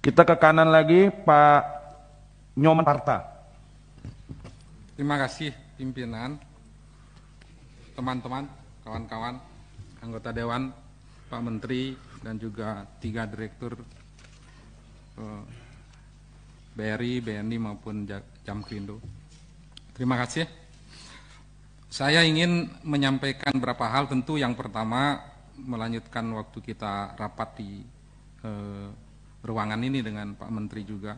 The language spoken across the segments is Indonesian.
Kita ke kanan lagi, Pak Nyoman Parta. Terima kasih pimpinan, teman-teman, kawan-kawan, anggota Dewan, Pak Menteri, dan juga 3 direktur BRI, BNI maupun Jamkrindo. Terima kasih. Saya ingin menyampaikan beberapa hal. Tentu yang pertama melanjutkan waktu kita rapat di ruangan ini dengan Pak Menteri juga.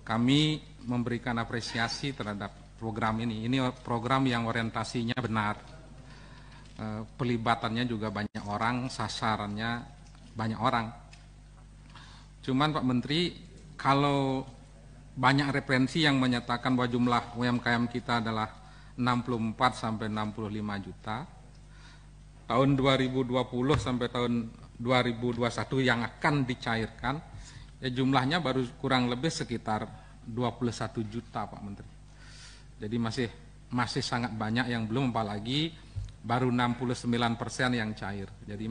Kami memberikan apresiasi terhadap program ini. Ini program yang orientasinya benar. Pelibatannya juga banyak orang, sasarannya banyak orang. Cuman Pak Menteri, kalau banyak referensi yang menyatakan bahwa jumlah UMKM kita adalah 64 sampai 65 juta. Tahun 2020 sampai tahun 2021 yang akan dicairkan, ya jumlahnya baru kurang lebih sekitar 21 juta Pak Menteri. Jadi masih sangat banyak yang belum, apalagi baru 69% yang cair. Jadi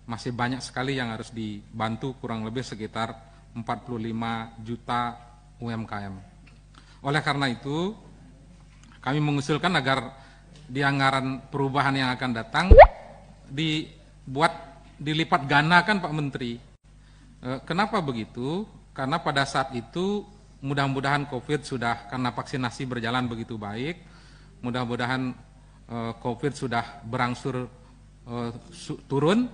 masih banyak sekali yang harus dibantu, kurang lebih sekitar 45 juta UMKM. Oleh karena itu, kami mengusulkan agar di anggaran perubahan yang akan datang dilipat gandakan Pak Menteri. Kenapa begitu? Karena pada saat itu mudah-mudahan COVID sudah, karena vaksinasi berjalan begitu baik, mudah-mudahan COVID sudah berangsur turun.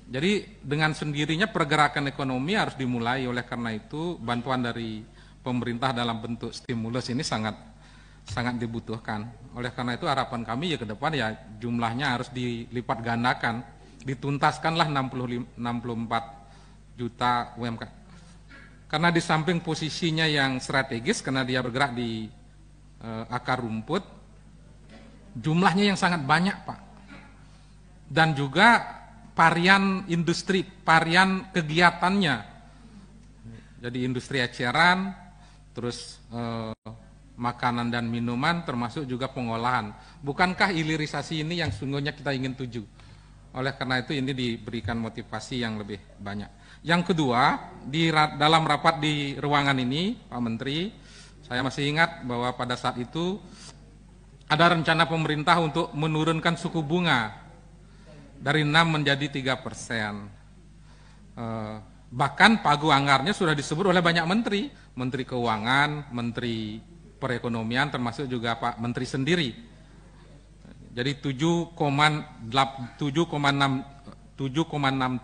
Jadi dengan sendirinya pergerakan ekonomi harus dimulai. Oleh karena itu bantuan dari pemerintah dalam bentuk stimulus ini sangat dibutuhkan. Oleh karena itu harapan kami ya ke depan ya jumlahnya harus dilipat gandakan, dituntaskanlah 64 juta UMKM. Karena di samping posisinya yang strategis, karena dia bergerak di akar rumput, jumlahnya yang sangat banyak Pak. Dan juga varian industri, varian kegiatannya. Jadi industri eceran, terus makanan dan minuman, termasuk juga pengolahan. Bukankah hilirisasi ini yang sungguhnya kita ingin tuju? Oleh karena itu ini diberikan motivasi yang lebih banyak. Yang kedua, dalam rapat di ruangan ini, Pak Menteri, saya masih ingat bahwa pada saat itu ada rencana pemerintah untuk menurunkan suku bunga dari 6 menjadi 3%. Bahkan pagu anggarnya sudah disebut oleh banyak menteri, Menteri Keuangan, Menteri Perekonomian, termasuk juga Pak Menteri sendiri. Jadi 7,6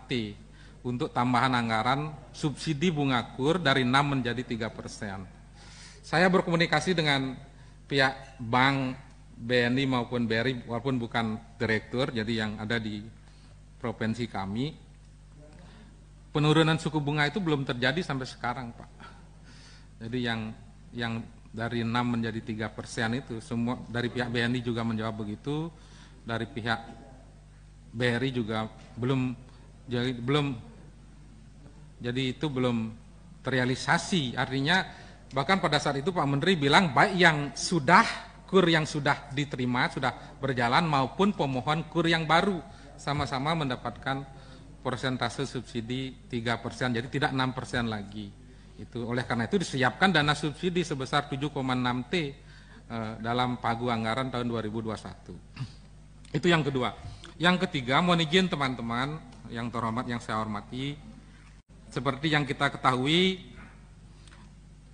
T untuk tambahan anggaran subsidi bunga kur dari 6 menjadi 3%. Saya berkomunikasi dengan pihak bank BNI maupun BRI, walaupun bukan direktur, jadi yang ada di provinsi kami. Penurunan suku bunga itu belum terjadi sampai sekarang Pak. Jadi yang dari 6 menjadi 3% itu semua dari pihak BNI juga menjawab begitu, dari pihak BRI juga belum, jadi itu belum terrealisasi. Artinya bahkan pada saat itu Pak Menteri bilang baik yang kur yang sudah diterima, sudah berjalan, maupun pemohon kur yang baru sama-sama mendapatkan persentase subsidi 3%, jadi tidak 6% lagi. Itu oleh karena itu disiapkan dana subsidi sebesar 7,6 T dalam pagu anggaran tahun 2021. Itu yang kedua. Yang ketiga, mohon izin teman-teman yang terhormat, yang saya hormati, seperti yang kita ketahui,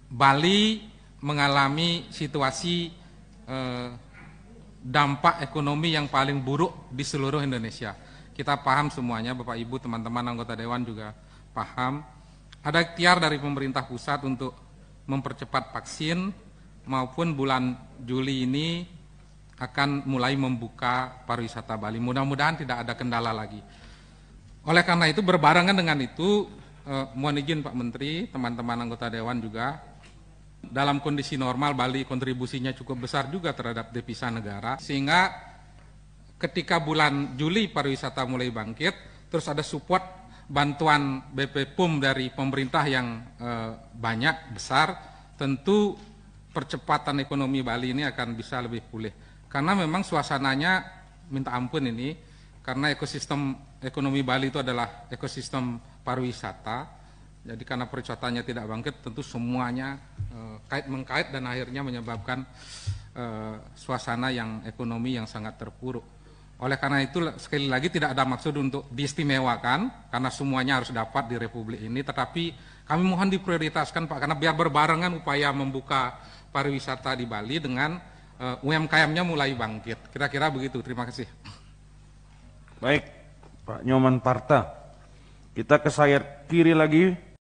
Bali mengalami situasi dampak ekonomi yang paling buruk di seluruh Indonesia. Kita paham semuanya, Bapak Ibu, teman-teman anggota Dewan juga paham. Ada ikhtiar dari pemerintah pusat untuk mempercepat vaksin, maupun bulan Juli ini akan mulai membuka pariwisata Bali. Mudah-mudahan tidak ada kendala lagi. Oleh karena itu berbarengan dengan itu, mohon izin Pak Menteri, teman-teman anggota Dewan juga, dalam kondisi normal Bali kontribusinya cukup besar juga terhadap devisa negara, sehingga ketika bulan Juli pariwisata mulai bangkit, terus ada support bantuan BP PUM dari pemerintah yang banyak, besar, tentu percepatan ekonomi Bali ini akan bisa lebih pulih. Karena memang suasananya minta ampun ini, karena ekosistem ekonomi Bali itu adalah ekosistem pariwisata, Jadi karena pariwisatanya tidak bangkit, tentu semuanya kait-mengkait dan akhirnya menyebabkan suasana yang ekonomi yang sangat terpuruk. Oleh karena itu sekali lagi tidak ada maksud untuk diistimewakan karena semuanya harus dapat di Republik ini, tetapi kami mohon diprioritaskan Pak, karena biar berbarengan upaya membuka pariwisata di Bali dengan UMKM-nya mulai bangkit. Kira-kira begitu. Terima kasih. Baik, Pak Nyoman Parta. Kita ke sayap kiri lagi.